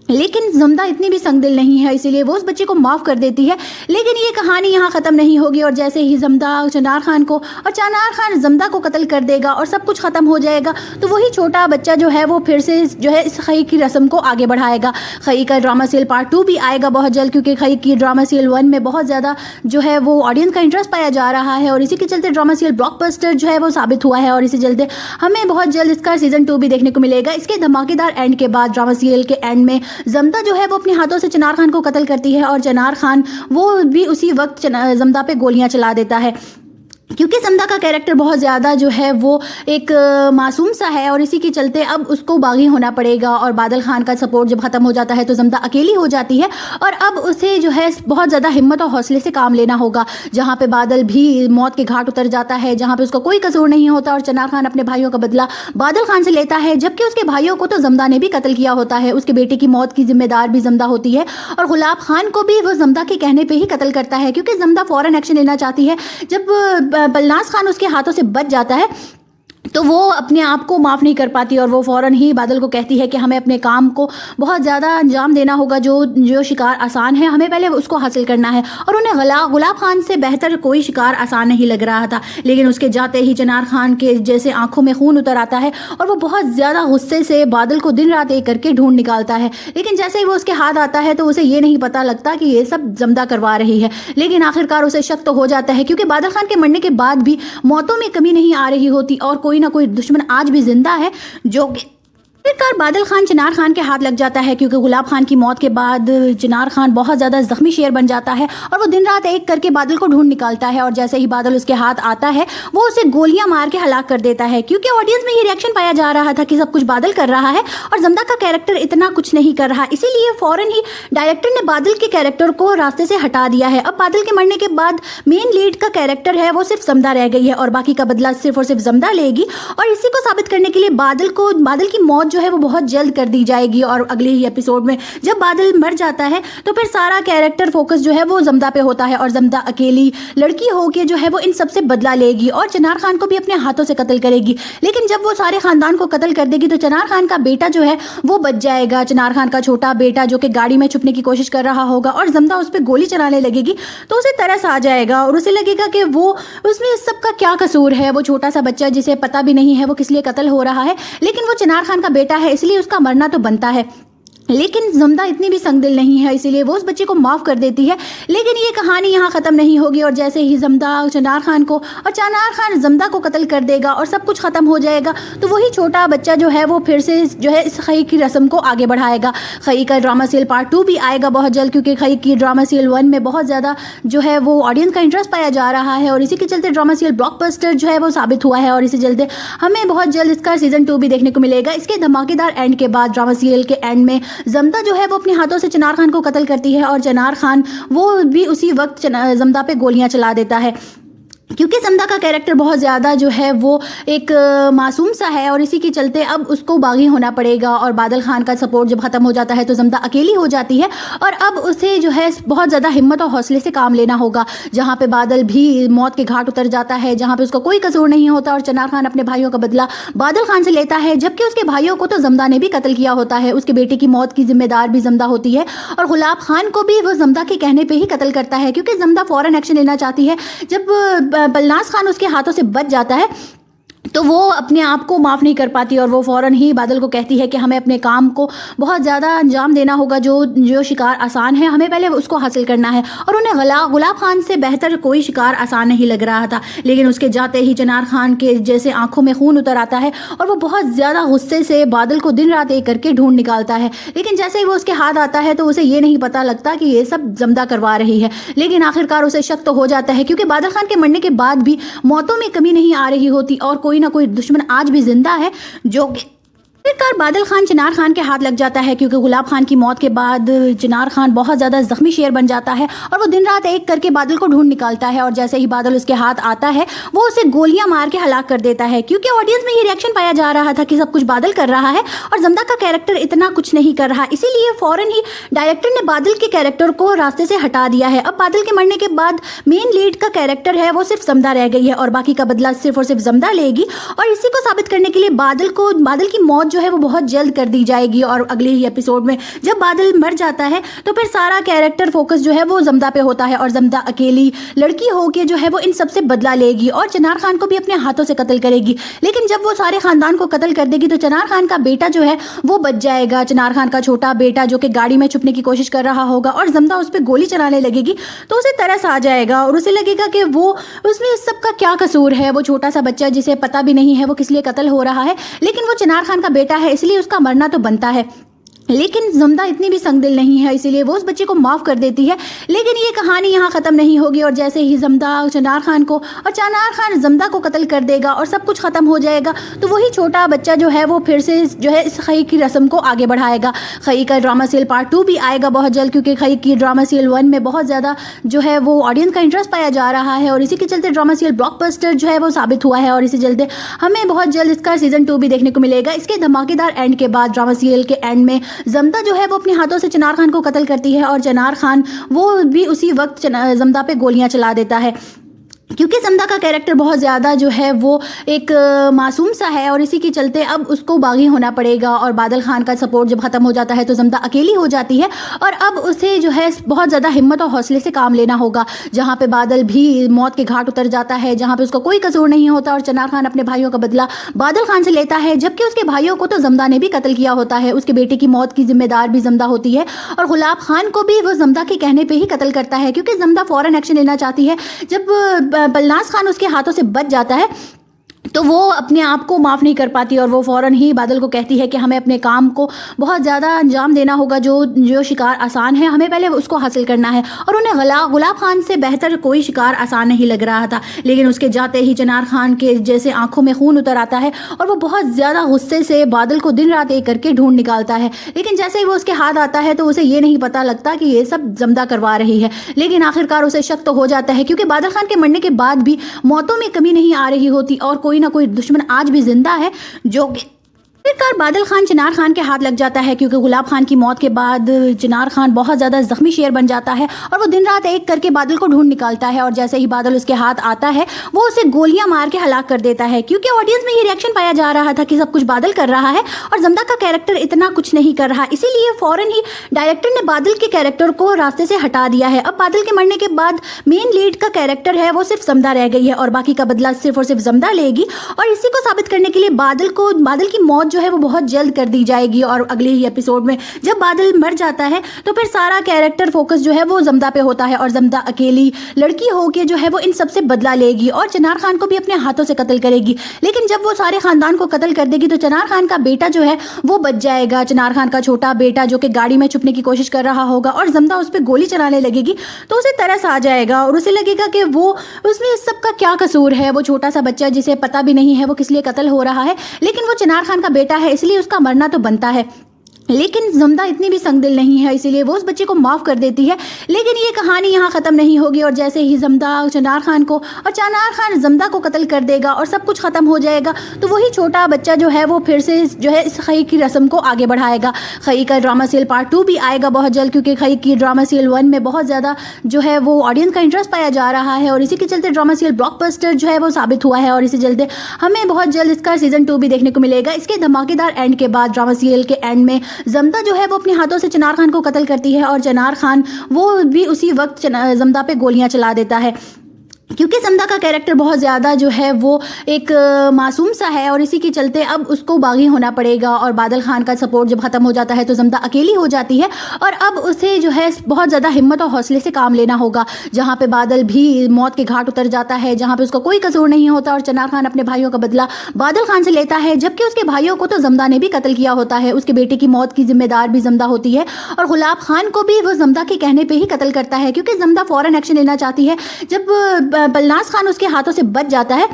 लेकिन जमदा इतनी भी संगदिल नहीं है इसीलिए वो उस बच्चे को माफ़ कर देती है। लेकिन ये कहानी यहाँ ख़त्म नहीं होगी और जैसे ही जमदा चिनार खान को और चिनार खान जमदा को कत्ल कर देगा और सब कुछ ख़त्म हो जाएगा तो वही छोटा बच्चा जो है वो फिर से जो है इस खई की रस्म को आगे बढ़ाएगा। खई का ड्रामा सीरियल पार्ट 2 भी आएगा बहुत जल्द, क्योंकि खई की ड्रामा सीरियल 1 में बहुत ज़्यादा जो है वो ऑडियंस का इंटरेस्ट पाया जा रहा है और इसी के चलते ड्रामा सीरियल ब्लॉकबस्टर जो है वो साबित हुआ है और इसी चलते हमें बहुत जल्द इसका सीज़न 2 भी देखने को मिलेगा। इसके धमाकेदार एंड के बाद ड्रामा सीरियल के एंड में जमदा जो है वो अपने हाथों से चिनार खान को कत्ल करती है और चिनार खान वो भी उसी वक्त जमदा पे गोलियां चला देता है, क्योंकि जमदा का कैरेक्टर बहुत ज़्यादा जो है वो एक मासूम सा है और इसी के चलते अब उसको बागी होना पड़ेगा। और बादल खान का सपोर्ट जब ख़त्म हो जाता है तो जमदा अकेली हो जाती है और अब उसे जो है बहुत ज़्यादा हिम्मत और हौसले से काम लेना होगा। जहाँ पे बादल भी मौत के घाट उतर जाता है, जहाँ पे उसका कोई कसूर नहीं होता और चिनार खान अपने भाइयों का बदला बादल खान से लेता है, जबकि उसके भाइयों को तो जमदा ने भी कत्ल किया होता है। उसके बेटे की मौत की जिम्मेदार भी जमदा होती है और गुलाब खान को भी वो जमदा के कहने पर ही कत्ल करता है, क्योंकि जमदा फ़ौरन एक्शन लेना चाहती है। जब बलनाज खान उसके हाथों से बच जाता है तो वो अपने आप को माफ़ नहीं कर पाती और वो फ़ौरन ही बादल को कहती है कि हमें अपने काम को बहुत ज़्यादा अंजाम देना होगा। जो शिकार आसान है हमें पहले उसको हासिल करना है। और उन्हें गुलाब खान से बेहतर कोई शिकार आसान नहीं लग रहा था, लेकिन उसके जाते ही चिनार खान के जैसे आंखों में खून उतर आता है और वो बहुत ज़्यादा गुस्से से बादल को दिन रात एक करके ढूंढ निकालता है। लेकिन जैसे ही वो उसके हाथ आता है तो उसे ये नहीं पता लगता कि ये सब जमदा करवा रही है। लेकिन आखिरकार उसे शक तो हो जाता है, क्योंकि बादल खान के मरने के बाद भी मौतों में कमी नहीं आ रही होती और कोई ना कोई दुश्मन आज भी जिंदा है जो आखिरकार बादल खान चिनार खान के हाथ लग जाता है, क्योंकि गुलाब खान की मौत के बाद चिनार खान बहुत ज़्यादा जख्मी शेर बन जाता है और वो दिन रात एक करके बादल को ढूंढ निकालता है। और जैसे ही बादल उसके हाथ आता है वो उसे गोलियां मार के हलाक कर देता है, क्योंकि ऑडियंस में ये रिएक्शन पाया जा रहा था कि सब कुछ बादल कर रहा है और जमदा का कैरेक्टर इतना कुछ नहीं कर रहा। इसीलिए फ़ौरन ही डायरेक्टर ने बादल के कैरेक्टर को रास्ते से हटा दिया है। अब बादल के मरने के बाद मेन लीड का कैरेक्टर है वो सिर्फ जमदा रह गई है और बाकी का बदला सिर्फ और सिर्फ जमदा लेगी। और इसी को साबित करने के लिए बादल की मौत जो है वो बहुत जल्द कर दी जाएगी और अगले ही एपिसोड में जब बादल मर जाता है तो फिर सारा कैरेक्टर फोकस जो है वो जमदा पे होता है और जमदा अकेली लड़की होके जो है वो इन सबसे बदला लेगी और चिनार खान को भी अपने हाथों से कत्ल करेगी। लेकिन जब वो सारे खानदान को कत्ल कर देगी तो चिनार खान का बेटा जो है वो बच जाएगा। चिनार खान का छोटा बेटा जो कि गाड़ी में छुपने की कोशिश कर रहा होगा और जमदा उस पर गोली चलाने लगेगी तो उसे तरस आ जाएगा और उसे लगेगा कि वो उसमें इस सब का क्या कसूर है। वो छोटा सा बच्चा जिसे पता भी नहीं है वो किस लिए कत्ल हो रहा है, लेकिन वो चिनार खान का बेटा है इसलिए उसका मरना तो बनता है। लेकिन जमदा इतनी भी संगदिल नहीं है इसीलिए वो उस बच्चे को माफ़ कर देती है। लेकिन ये कहानी यहाँ ख़त्म नहीं होगी और जैसे ही जमदा चिनार खान को और चिनार खान जमदा को कत्ल कर देगा और सब कुछ ख़त्म हो जाएगा तो वही छोटा बच्चा जो है वो फिर से जो है इस खई की रस्म को आगे बढ़ाएगा। खई का ड्रामा सीरियल पार्ट 2 भी आएगा बहुत जल्द, क्योंकि खई की ड्रामा सीरियल 1 में बहुत ज़्यादा जो है वो ऑडियंस का इंटरेस्ट पाया जा रहा है और इसी के चलते ड्रामा सीरियल ब्लॉकबस्टर जो है वो साबित हुआ है और इसी चलते हमें बहुत जल्द इसका सीज़न 2 भी देखने को मिलेगा। इसके धमाकेदार एंड के बाद ड्रामा सीरियल के एंड में जमदा जो है वो अपने हाथों से चिनार खान को कत्ल करती है और चिनार खान वो भी उसी वक्त जमदा पे गोलियां चला देता है, क्योंकि जमदा का कैरेक्टर बहुत ज़्यादा जो है वो एक मासूम सा है और इसी के चलते अब उसको बागी होना पड़ेगा। और बादल खान का सपोर्ट जब ख़त्म हो जाता है तो जमदा अकेली हो जाती है और अब उसे जो है बहुत ज़्यादा हिम्मत और हौसले से काम लेना होगा। जहाँ पे बादल भी मौत के घाट उतर जाता है, जहाँ पे उसका कोई कसूर नहीं होता और चिनार खान अपने भाइयों का बदला बादल खान से लेता है, जबकि उसके भाइयों को तो जमदा ने भी कत्ल किया होता है। उसके बेटे की मौत की जिम्मेदार भी जमदा होती है और गुलाब खान को भी वो जमदा के कहने पर ही कत्ल करता है, क्योंकि जमदा फ़ौरन एक्शन लेना चाहती है। जब बलनाज खान उसके हाथों से बच जाता है तो वो अपने आप को माफ़ नहीं कर पाती और वो फ़ौरन ही बादल को कहती है कि हमें अपने काम को बहुत ज़्यादा अंजाम देना होगा। जो शिकार आसान है हमें पहले उसको हासिल करना है। और उन्हें गुलाब खान से बेहतर कोई शिकार आसान नहीं लग रहा था, लेकिन उसके जाते ही चिनार खान के जैसे आंखों में खून उतर आता है और वो बहुत ज़्यादा गुस्से से बादल को दिन रात एक करके ढूंढ निकालता है। लेकिन जैसे ही वो उसके हाथ आता है तो उसे ये नहीं पता लगता कि ये सब जमदा करवा रही है। लेकिन आखिरकार उसे शक तो हो जाता है, क्योंकि बादल खान के मरने के बाद भी मौतों में कमी नहीं आ रही होती और कोई ना कोई दुश्मन आज भी जिंदा है जो आखिरकार बादल खान चिनार खान के हाथ लग जाता है क्योंकि गुलाब खान की मौत के बाद चिनार खान बहुत ज़्यादा जख्मी शेर बन जाता है और वो दिन रात एक करके बादल को ढूंढ निकालता है और जैसे ही बादल उसके हाथ आता है वो उसे गोलियां मार के हलाक कर देता है। क्योंकि ऑडियंस में ये रिएक्शन पाया जा रहा था कि सब कुछ बादल कर रहा है और जमदा का कैरेक्टर इतना कुछ नहीं कर रहा, इसीलिए फौरन ही डायरेक्टर ने बादल के कैरेक्टर को रास्ते से हटा दिया है। अब बादल के मरने के बाद मेन लीड का कैरेक्टर है वो सिर्फ जमदा रह गई है और बाकी का बदला सिर्फ और सिर्फ जमदा लेगी और इसी को साबित करने के लिए बादल की मौत जो है वो बहुत जल्द कर दी जाएगी और अगले ही एपिसोड में जब बादल मर जाता है तो फिर सारा कैरेक्टर फोकस जो है वो जमदा पे होता है और जमदा अकेली लड़की होके जो है वो इन सबसे बदला लेगी और चिनार खान को भी अपने हाथों से कत्ल करेगी। लेकिन जब वो सारे खानदान को कत्ल कर देगी तो चिनार खान का बेटा जो है वो बच जाएगा। चिनार खान का छोटा बेटा जो कि गाड़ी में छुपने की कोशिश कर रहा होगा और जमदा उस पर गोली चलाने लगेगी तो उसे तरस आ जाएगा और उसे लगेगा कि वो उसमें इस सब का क्या कसूर है। वो छोटा सा बच्चा जिसे पता भी नहीं है वो किस लिए कत्ल हो रहा है, लेकिन वो चिनार खान का बेटा है इसलिए उसका मरना तो बनता है। लेकिन जमदा इतनी भी संगदिल नहीं है इसीलिए वो उस बच्चे को माफ़ कर देती है। लेकिन ये कहानी यहाँ ख़त्म नहीं होगी और जैसे ही जमदा चिनार खान को और चिनार खान जमदा को कत्ल कर देगा और सब कुछ ख़त्म हो जाएगा तो वही छोटा बच्चा जो है वो फिर से जो है इस खई की रस्म को आगे बढ़ाएगा। खई का ड्रामा सीरियल पार्ट 2 भी आएगा बहुत जल्द क्योंकि खई की ड्रामा सीरियल 1 में बहुत ज़्यादा जो है वो ऑडियंस का इंटरेस्ट पाया जा रहा है और इसी के चलते ड्रामा सीरियल ब्लॉकबस्टर जो है वो साबित हुआ है और इसी चलते हमें बहुत जल्द इसका सीज़न 2 भी देखने को मिलेगा। इसके धमाकेदार एंड के बाद ड्रामा सीरियल के एंड में जमदा जो है वो अपने हाथों से चिनार खान को कत्ल करती है और चिनार खान वो भी उसी वक्त जमदा पे गोलियां चला देता है क्योंकि जमदा का कैरेक्टर बहुत ज़्यादा जो है वो एक मासूम सा है और इसी के चलते अब उसको बागी होना पड़ेगा और बादल खान का सपोर्ट जब ख़त्म हो जाता है तो जमदा अकेली हो जाती है और अब उसे जो है बहुत ज़्यादा हिम्मत और हौसले से काम लेना होगा। जहाँ पे बादल भी मौत के घाट उतर जाता है, जहाँ पे उसका कोई कसूर नहीं होता और चिनार खान अपने भाइयों का बदला बादल खान से लेता है जबकि उसके भाइयों को तो जमदा ने भी कत्ल किया होता है। उसके बेटे की मौत की जिम्मेदार भी जमदा होती है और गुलाब खान को भी वो जमदा के कहने पर ही कत्ल करता है क्योंकि जमदा फ़ौरन एक्शन लेना चाहती है। जब बलनाज खान उसके हाथों से बच जाता है तो वो अपने आप को माफ़ नहीं कर पाती और वो फ़ौरन ही बादल को कहती है कि हमें अपने काम को बहुत ज़्यादा अंजाम देना होगा, जो शिकार आसान है हमें पहले उसको हासिल करना है। और उन्हें गुलाब खान से बेहतर कोई शिकार आसान नहीं लग रहा था, लेकिन उसके जाते ही चिनार खान के जैसे आंखों में खून उतर आता है और वो बहुत ज़्यादा गुस्से से बादल को दिन रात एक करके ढूंढ निकालता है। लेकिन जैसे ही वो उसके हाथ आता है तो उसे ये नहीं पता लगता कि ये सब जमदा करवा रही है। लेकिन आखिरकार उसे शक तो हो जाता है क्योंकि बादल खान के मरने के बाद भी मौतों में कमी नहीं आ रही होती और कोई ना कोई दुश्मन आज भी जिंदा है जो आखिरकार बादल खान चिनार खान के हाथ लग जाता है क्योंकि गुलाब खान की मौत के बाद चिनार खान बहुत ज़्यादा जख्मी शेर बन जाता है और वो दिन रात एक करके बादल को ढूंढ निकालता है और जैसे ही बादल उसके हाथ आता है वो उसे गोलियां मार के हलाक कर देता है। क्योंकि ऑडियंस में ये रिएक्शन पाया जा रहा था कि सब कुछ बादल कर रहा है और जमदा का कैरेक्टर इतना कुछ नहीं कर रहा, इसीलिए फ़ौरन ही डायरेक्टर ने बादल के कैरेक्टर को रास्ते से हटा दिया है। अब बादल के मरने के बाद मेन लीड का कैरेक्टर है वो सिर्फ जमदा रह गई है और बाकी का बदला सिर्फ और सिर्फ जमदा लेगी और इसी को साबित करने के लिए बादल की मौत जो है वो बहुत जल्द कर दी जाएगी और अगले ही एपिसोड में जब बादल मर जाता है तो फिर सारा कैरेक्टर फोकस जो है वो जमदा पे होता है और जमदा अकेली लड़की होके जो है वो इन सबसे बदला लेगी और चिनार खान को भी अपने हाथों से कत्ल करेगी। लेकिन जब वो सारे खानदान को कत्ल कर देगी तो चिनार खान का बेटा जो है वो बच जाएगा। चिनार खान का छोटा बेटा जो कि गाड़ी में छुपने की कोशिश कर रहा होगा और जमदा उस पर गोली चलाने लगेगी तो उसे तरस आ जाएगा और उसे लगेगा कि वो उसमें इस सब का क्या कसूर है। वो छोटा सा बच्चा जिसे पता भी नहीं है वो किस लिए कत्ल हो रहा है, लेकिन वो चिनार खान का बेटा है इसलिए उसका मरना तो बनता है। लेकिन जमदा इतनी भी संगदिल नहीं है इसीलिए वो उस बच्चे को माफ़ कर देती है। लेकिन ये कहानी यहाँ ख़त्म नहीं होगी और जैसे ही जमदा चिनार खान को और चिनार खान जमदा को कत्ल कर देगा और सब कुछ ख़त्म हो जाएगा तो वही छोटा बच्चा जो है वो फिर से जो है इस खई की रस्म को आगे बढ़ाएगा। खई का ड्रामा सीरियल पार्ट 2 भी आएगा बहुत जल्द क्योंकि खई की ड्रामा सीरियल 1 में बहुत ज़्यादा जो है वो ऑडियंस का इंटरेस्ट पाया जा रहा है और इसी के चलते ड्रामा सीरियल ब्लॉकबस्टर जो है वो साबित हुआ है और इसी चलते हमें बहुत जल्द इसका सीज़न 2 भी देखने को मिलेगा। इसके धमाकेदार एंड के बाद ड्रामा सीरियल के एंड में जमदा जो है वो अपने हाथों से चिनार खान को कत्ल करती है और चिनार खान वो भी उसी वक्त जमदा पे गोलियां चला देता है क्योंकि जमदा का कैरेक्टर बहुत ज़्यादा जो है वो एक मासूम सा है और इसी के चलते अब उसको बागी होना पड़ेगा और बादल खान का सपोर्ट जब ख़त्म हो जाता है तो जमदा अकेली हो जाती है और अब उसे जो है बहुत ज़्यादा हिम्मत और हौसले से काम लेना होगा। जहाँ पे बादल भी मौत के घाट उतर जाता है, जहाँ पे उसका कोई कसूर नहीं होता और चिनार खान अपने भाइयों का बदला बादल खान से लेता है जबकि उसके भाइयों को तो जमदा ने भी कत्ल किया होता है। उसके बेटे की मौत की जिम्मेदार भी जमदा होती है और गुलाब खान को भी वो जमदा के कहने पर ही कत्ल करता है क्योंकि जमदा फ़ौरन एक्शन लेना चाहती है। जब बलनाज खान उसके हाथों से बच जाता है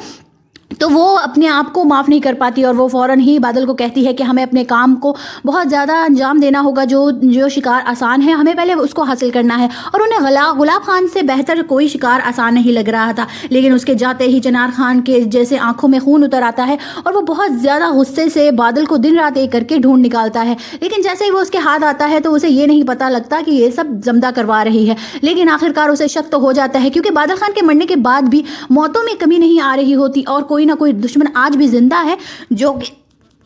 तो वो अपने आप को माफ़ नहीं कर पाती और वो फ़ौरन ही बादल को कहती है कि हमें अपने काम को बहुत ज़्यादा अंजाम देना होगा। जो शिकार आसान है हमें पहले उसको हासिल करना है। और उन्हें गुलाब खान से बेहतर कोई शिकार आसान नहीं लग रहा था, लेकिन उसके जाते ही चिनार खान के जैसे आंखों में खून उतर आता है और वो बहुत ज़्यादा गुस्से से बादल को दिन रात एक करके ढूंढ निकालता है। लेकिन जैसे ही वो उसके हाथ आता है तो उसे ये नहीं पता लगता कि ये सब जमदा करवा रही है। लेकिन आखिरकार उसे शक तो हो जाता है, क्योंकि बादल खान के मरने के बाद भी मौतों में कमी नहीं आ रही होती और कोई ना कोई दुश्मन आज भी जिंदा है जो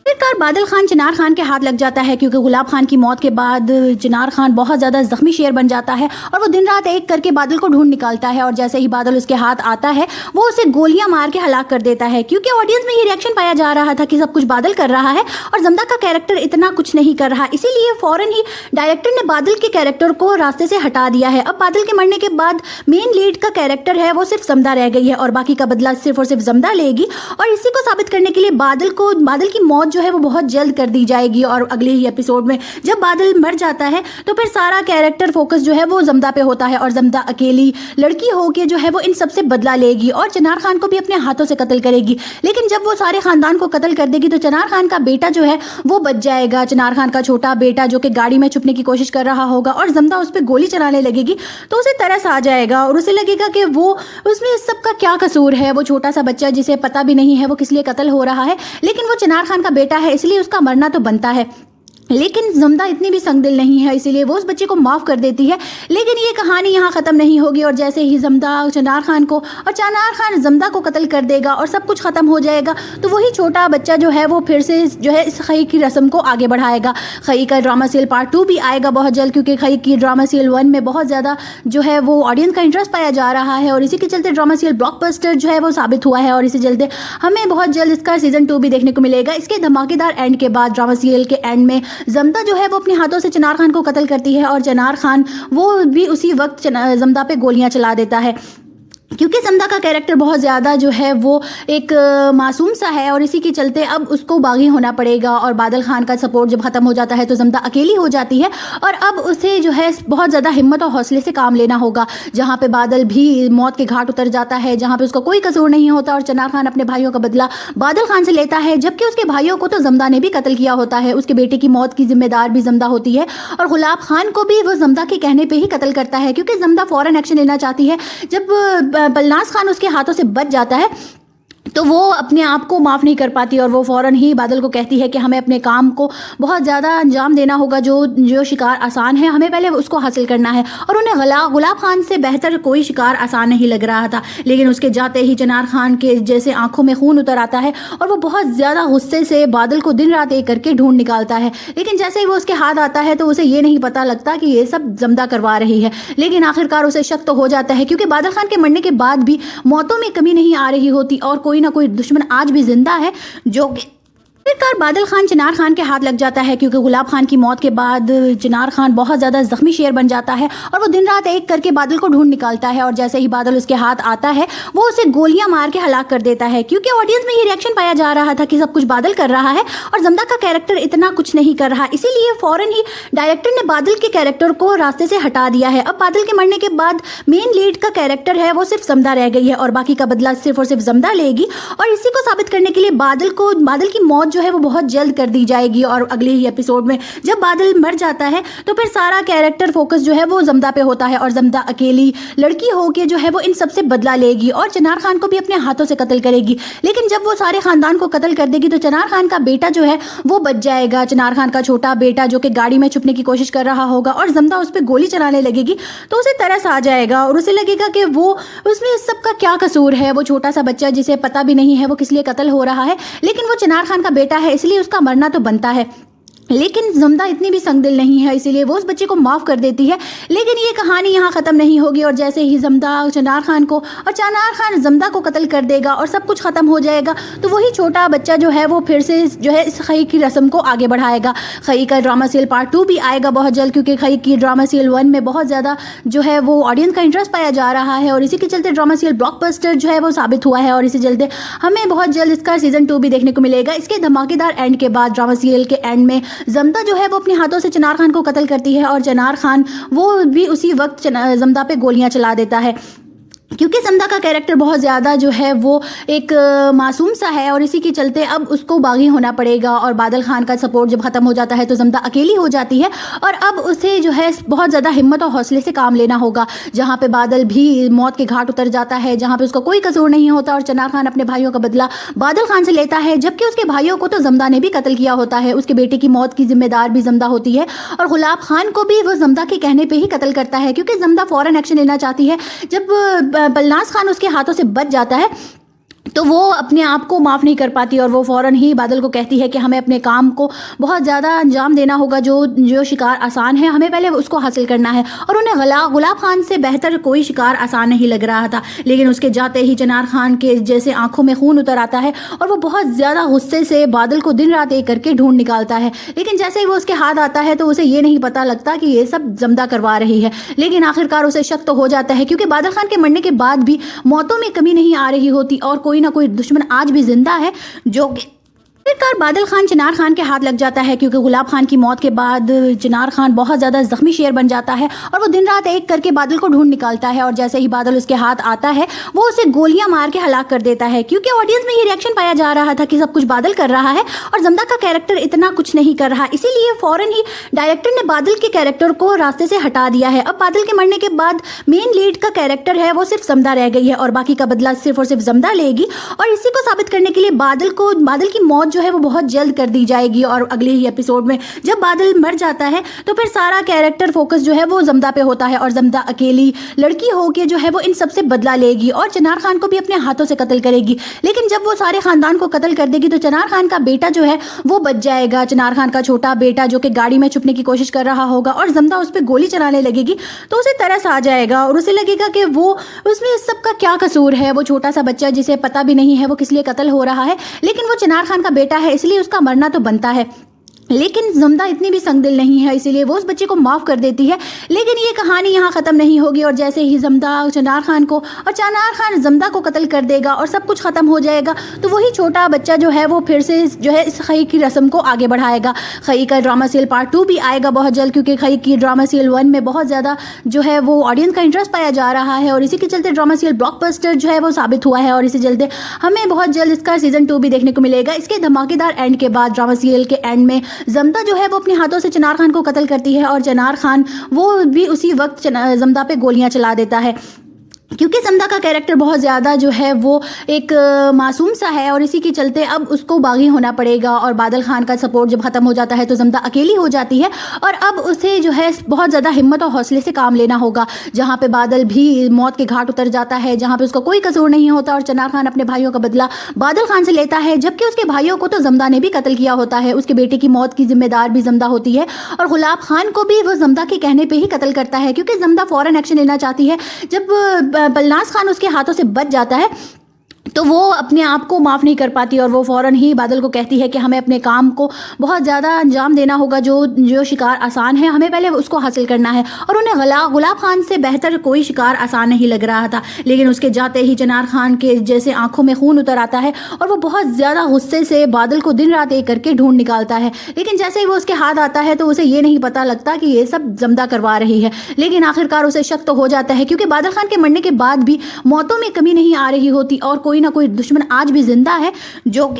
आखिरकार बादल खान चिनार खान के हाथ लग जाता है, क्योंकि गुलाब खान की मौत के बाद चिनार खान बहुत ज़्यादा जख्मी शेर बन जाता है और वो दिन रात एक करके बादल को ढूंढ निकालता है। और जैसे ही बादल उसके हाथ आता है वो उसे गोलियां मार के हलाक कर देता है, क्योंकि ऑडियंस में ये रिएक्शन पाया जा रहा था कि सब कुछ बादल कर रहा है और जमदा का कैरेक्टर इतना कुछ नहीं कर रहा। इसीलिए फौरन ही डायरेक्टर ने बादल के कैरेक्टर को रास्ते से हटा दिया है। अब बादल के मरने के बाद मेन लीड का कैरेक्टर है वो सिर्फ जमदा रह गई है और बाकी का बदला सिर्फ और सिर्फ जमदा लेगी। और इसी को साबित करने के लिए बादल की मौत जो है वो बहुत जल्द कर दी जाएगी। और अगले ही एपिसोड में जब बादल मर जाता है तो फिर सारा कैरेक्टर फोकस जो है वो जमदा पे होता है और जमदा अकेली लड़की होके जो है वो इन सबसे बदला लेगी और चिनार खान को भी अपने हाथों से कत्ल करेगी। लेकिन जब वो सारे खानदान को कत्ल कर देगी तो चिनार खान का बेटा जो है वो बच जाएगा। चिनार खान का छोटा बेटा जो कि गाड़ी में छुपने की कोशिश कर रहा होगा और जमदा उस पर गोली चलाने लगेगी तो उसे तरस आ जाएगा और उसे लगेगा कि वो उसमें इस सब का क्या कसूर है। वो छोटा सा बच्चा जिसे पता भी नहीं है वो किस लिए कत्ल हो रहा है, लेकिन वो चिनार खान का बेटा है इसलिए उसका मरना तो बनता है। लेकिन जमदा इतनी भी संगदिल नहीं है, इसीलिए वो उस बच्चे को माफ़ कर देती है। लेकिन ये कहानी यहाँ ख़त्म नहीं होगी और जैसे ही जमदा चिनार खान को और चिनार खान जमदा को कत्ल कर देगा और सब कुछ ख़त्म हो जाएगा तो वही छोटा बच्चा जो है वो फिर से जो है इस खई की रस्म को आगे बढ़ाएगा। खई का ड्रामा सीरियल पार्ट 2 भी आएगा बहुत जल्द, क्योंकि खई की ड्रामा सीरियल 1 में बहुत ज़्यादा जो है वो ऑडियंस का इंटरेस्ट पाया जा रहा है और इसी के चलते ड्रामा सीरियल ब्लॉकबस्टर जो है वो साबित हुआ है और इसी चलते हमें बहुत जल्द इसका सीज़न 2 भी देखने को मिलेगा। इसके धमाकेदार एंड के बाद ड्रामा सीरियल के एंड में जमदा जो है वो अपने हाथों से चिनार खान को कत्ल करती है और चिनार खान वो भी उसी वक्त जमदा पे गोलियां चला देता है, क्योंकि जमदा का कैरेक्टर बहुत ज़्यादा जो है वो एक मासूम सा है और इसी के चलते अब उसको बागी होना पड़ेगा। और बादल खान का सपोर्ट जब ख़त्म हो जाता है तो जमदा अकेली हो जाती है और अब उसे जो है बहुत ज़्यादा हिम्मत और हौसले से काम लेना होगा। जहाँ पे बादल भी मौत के घाट उतर जाता है, जहाँ पे उसका कोई कसूर नहीं होता और चिनार खान अपने भाइयों का बदला बादल खान से लेता है, जबकि उसके भाइयों को तो जमदा ने भी कत्ल किया होता है। उसके बेटे की मौत की जिम्मेदार भी जमदा होती है और गुलाब खान को भी वो जमदा के कहने पर ही कत्ल करता है, क्योंकि जमदा फ़ौरन एक्शन लेना चाहती है। जब बलनाज खान उसके हाथों से बच जाता है तो वो अपने आप को माफ़ नहीं कर पाती और वो फ़ौरन ही बादल को कहती है कि हमें अपने काम को बहुत ज़्यादा अंजाम देना होगा। जो शिकार आसान है हमें पहले उसको हासिल करना है। और उन्हें गुलाब खान से बेहतर कोई शिकार आसान नहीं लग रहा था, लेकिन उसके जाते ही चिनार खान के जैसे आंखों में खून उतर आता है और वो बहुत ज़्यादा गुस्से से बादल को दिन रात एक करके ढूंढ निकालता है। लेकिन जैसे ही वो उसके हाथ आता है तो उसे ये नहीं पता लगता कि ये सब जमदा करवा रही है। लेकिन आखिरकार उसे शक तो हो जाता है, क्योंकि बादल खान के मरने के बाद भी मौतों में कमी नहीं आ रही होती और कोई ना कोई दुश्मन आज भी जिंदा है जो आखिरकार बादल खान चिनार खान के हाथ लग जाता है, क्योंकि गुलाब खान की मौत के बाद चिनार खान बहुत ज़्यादा जख्मी शेर बन जाता है और वो दिन रात एक करके बादल को ढूंढ निकालता है। और जैसे ही बादल उसके हाथ आता है वो उसे गोलियां मार के हलाक कर देता है, क्योंकि ऑडियंस में ये रिएक्शन पाया जा रहा था कि सब कुछ बादल कर रहा है और जमदा का कैरेक्टर इतना कुछ नहीं कर रहा। इसीलिए फ़ौरन ही डायरेक्टर ने बादल के कैरेक्टर को रास्ते से हटा दिया है। अब बादल के मरने के बाद मेन लीड का कैरेक्टर है वो सिर्फ जमदा रह गई है और बाकी का बदला सिर्फ और सिर्फ जमदा लेगी। और इसी को साबित करने के लिए बादल की मौत जो है वो बहुत जल्द कर दी जाएगी और अगले ही एपिसोड में जब बादल मर जाता है तो फिर सारा कैरेक्टर फोकस जो है वो जमदा पे होता है और जमदा अकेली लड़की होके जो है वो इन सबसे बदला लेगी और चिनार खान को भी अपने हाथों से कत्ल करेगी। लेकिन जब वो सारे खानदान को कत्ल कर देगी तो चिनार खान का बेटा जो है वो बच जाएगा। चिनार खान का छोटा बेटा जो कि गाड़ी में छुपने की कोशिश कर रहा होगा और जमदा उस पर गोली चलाने लगेगी तो उसे तरस आ जाएगा और उसे लगेगा कि वो उसमें इस सब का क्या कसूर है। वो छोटा सा बच्चा जिसे पता भी नहीं है वो किस लिए कत्ल हो रहा है, लेकिन वो चिनार खान का बेटा है इसलिए उसका मरना तो बनता है। लेकिन जमदा इतनी भी संगदिल नहीं है, इसीलिए वो उस बच्चे को माफ़ कर देती है। लेकिन ये कहानी यहाँ ख़त्म नहीं होगी और जैसे ही जमदा चिनार खान को और चिनार खान जमदा को कत्ल कर देगा और सब कुछ ख़त्म हो जाएगा तो वही छोटा बच्चा जो है वो फिर से जो है इस खई की रस्म को आगे बढ़ाएगा। खई का ड्रामा सीरियल पार्ट 2 भी आएगा बहुत जल्द, क्योंकि खई की ड्रामा सीरियल 1 में बहुत ज़्यादा जो है वो ऑडियंस का इंटरेस्ट पाया जा रहा है और इसी के चलते ड्रामा सीरियल ब्लॉकबस्टर जो है वो साबित हुआ है और इसी चलते हमें बहुत जल्द इसका सीज़न 2 भी देखने को मिलेगा। इसके धमाकेदार एंड के बाद ड्रामा सीरियल के एंड में जमदा जो है वो अपने हाथों से चिनार खान को कत्ल करती है और चिनार खान वो भी उसी वक्त जमदा पे गोलियां चला देता है। क्योंकि जमदा का कैरेक्टर बहुत ज़्यादा जो है वो एक मासूम सा है और इसी के चलते अब उसको बागी होना पड़ेगा और बादल खान का सपोर्ट जब ख़त्म हो जाता है तो जमदा अकेली हो जाती है और अब उसे जो है बहुत ज़्यादा हिम्मत और हौसले से काम लेना होगा। जहाँ पे बादल भी मौत के घाट उतर जाता है, जहाँ पे उसका कोई कसूर नहीं होता और चिनार खान अपने भाइयों का बदला बादल खान से लेता है, जबकि उसके भाइयों को तो जमदा ने भी कत्ल किया होता है। उसके बेटे की मौत की जिम्मेदार भी जमदा होती है और गुलाब खान को भी वो जमदा के कहने पर ही कत्ल करता है, क्योंकि जमदा फ़ौरन एक्शन लेना चाहती है। जब बलनाज खान उसके हाथों से बच जाता है तो वो अपने आप को माफ़ नहीं कर पाती और वो फ़ौरन ही बादल को कहती है कि हमें अपने काम को बहुत ज़्यादा अंजाम देना होगा। जो शिकार आसान है हमें पहले उसको हासिल करना है। और उन्हें गुलाब खान से बेहतर कोई शिकार आसान नहीं लग रहा था, लेकिन उसके जाते ही चिनार खान के जैसे आंखों में खून उतर आता है और वो बहुत ज़्यादा गुस्से से बादल को दिन रात एक करके ढूंढ निकालता है। लेकिन जैसे ही वो उसके हाथ आता है तो उसे ये नहीं पता लगता कि ये सब जमदा करवा रही है। लेकिन आखिरकार उसे शक तो हो जाता है, क्योंकि बादल खान के मरने के बाद भी मौतों में कमी नहीं आ रही होती और कोई ना कोई दुश्मन आज भी जिंदा है जो आखिरकार बादल खान चिनार खान के हाथ लग जाता है, क्योंकि गुलाब खान की मौत के बाद चिनार खान बहुत ज़्यादा जख्मी शेर बन जाता है और वो दिन रात एक करके बादल को ढूंढ निकालता है और जैसे ही बादल उसके हाथ आता है वो उसे गोलियां मार के हलाक कर देता है। क्योंकि ऑडियंस में ये रिएक्शन पाया जा रहा था कि सब कुछ बादल कर रहा है और जमदा का कैरेक्टर इतना कुछ नहीं कर रहा, इसीलिए फ़ौरन ही डायरेक्टर ने बादल के कैरेक्टर को रास्ते से हटा दिया है। अब बादल के मरने के बाद मेन लीड का कैरेक्टर है वो सिर्फ जमदा रह गई है और बाकी का बदला सिर्फ और सिर्फ जमदा लेगी। और इसी को साबित करने के लिए बादल की मौत जो है वो बहुत जल्द कर दी जाएगी और अगले ही एपिसोड में जब बादल मर जाता है तो फिर सारा कैरेक्टर फोकस जो है वो जमदा पे होता है और जमदा अकेली लड़की होके जो है वो इन सबसे बदला लेगी और चिनार खान को भी अपने हाथों से कत्ल करेगी। लेकिन जब वो सारे खानदान को कत्ल कर देगी तो चिनार खान का बेटा जो है वो बच जाएगा। चिनार खान का छोटा बेटा जो कि गाड़ी में छुपने की कोशिश कर रहा होगा और जमदा उस पर गोली चलाने लगेगी तो उसे तरस आ जाएगा और उसे लगेगा कि वो उसमें इस सब का क्या कसूर है। वो छोटा सा बच्चा जिसे पता भी नहीं है वो किस लिए कत्ल हो रहा है, लेकिन वो चिनार खान का बेटा है इसलिए उसका मरना तो बनता है। लेकिन जमदा इतनी भी संगदिल नहीं है, इसीलिए वो उस बच्चे को माफ़ कर देती है। लेकिन ये कहानी यहाँ ख़त्म नहीं होगी और जैसे ही जमदा चिनार खान को और चिनार खान जमदा को कत्ल कर देगा और सब कुछ ख़त्म हो जाएगा तो वही छोटा बच्चा जो है वो फिर से जो है इस खई की रस्म को आगे बढ़ाएगा। खई का ड्रामा सीरियल पार्ट 2 भी आएगा बहुत जल्द, क्योंकि खई की ड्रामा सीरियल 1 में बहुत ज़्यादा जो है वो ऑडियंस का इंटरेस्ट पाया जा रहा है और इसी के चलते ड्रामा सीरियल ब्लॉकबस्टर जो है वो साबित हुआ है और इसी चलते हमें बहुत जल्द इसका सीज़न 2 भी देखने को मिलेगा। इसके धमाकेदार एंड के बाद ड्रामा सीरियल के एंड में जमदा जो है वो अपने हाथों से चिनार खान को कत्ल करती है और चिनार खान वो भी उसी वक्त जमदा पे गोलियां चला देता है, क्योंकि जमदा का कैरेक्टर बहुत ज़्यादा जो है वो एक मासूम सा है और इसी के चलते अब उसको बागी होना पड़ेगा और बादल खान का सपोर्ट जब ख़त्म हो जाता है तो जमदा अकेली हो जाती है और अब उसे जो है बहुत ज़्यादा हिम्मत और हौसले से काम लेना होगा। जहाँ पे बादल भी मौत के घाट उतर जाता है, जहाँ पे उसका कोई कसूर नहीं होता और चिनार खान अपने भाइयों का बदला बादल खान से लेता है, जबकि उसके भाइयों को तो जमदा ने भी कत्ल किया होता है। उसके बेटे की मौत की जिम्मेदार भी जमदा होती है और गुलाब खान को भी वो जमदा के कहने पर ही कत्ल करता है, क्योंकि जमदा फ़ौरन एक्शन लेना चाहती है। जब बलनाज खान उसके हाथों से बच जाता है तो वो अपने आप को माफ़ नहीं कर पाती और वो फ़ौरन ही बादल को कहती है कि हमें अपने काम को बहुत ज़्यादा अंजाम देना होगा। जो शिकार आसान है हमें पहले उसको हासिल करना है। और उन्हें गुलाब खान से बेहतर कोई शिकार आसान नहीं लग रहा था, लेकिन उसके जाते ही चिनार खान के जैसे आंखों में खून उतर आता है और वो बहुत ज़्यादा गुस्से से बादल को दिन रात एक करके ढूंढ निकालता है। लेकिन जैसे ही वो उसके हाथ आता है तो उसे ये नहीं पता लगता कि ये सब जमदा करवा रही है। लेकिन आखिरकार उसे शक तो हो जाता है, क्योंकि बादल खान के मरने के बाद भी मौतों में कमी नहीं आ रही होती और कोई ना कोई दुश्मन आज भी जिंदा है जो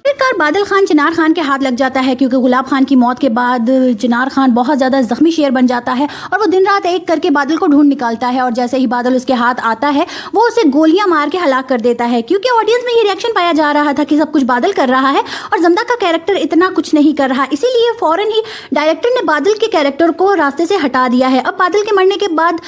आखिरकार बादल खान चिनार खान के हाथ लग जाता है, क्योंकि गुलाब खान की मौत के बाद चिनार खान बहुत ज़्यादा जख्मी शेर बन जाता है और वो दिन रात एक करके बादल को ढूंढ निकालता है और जैसे ही बादल उसके हाथ आता है वो उसे गोलियां मार के हलाक कर देता है। क्योंकि ऑडियंस में ये रिएक्शन पाया जा रहा था कि सब कुछ बादल कर रहा है और जमदा का कैरेक्टर इतना कुछ नहीं कर रहा, इसीलिए फ़ौरन ही डायरेक्टर ने बादल के कैरेक्टर को रास्ते से हटा दिया है। अब बादल के मरने के बाद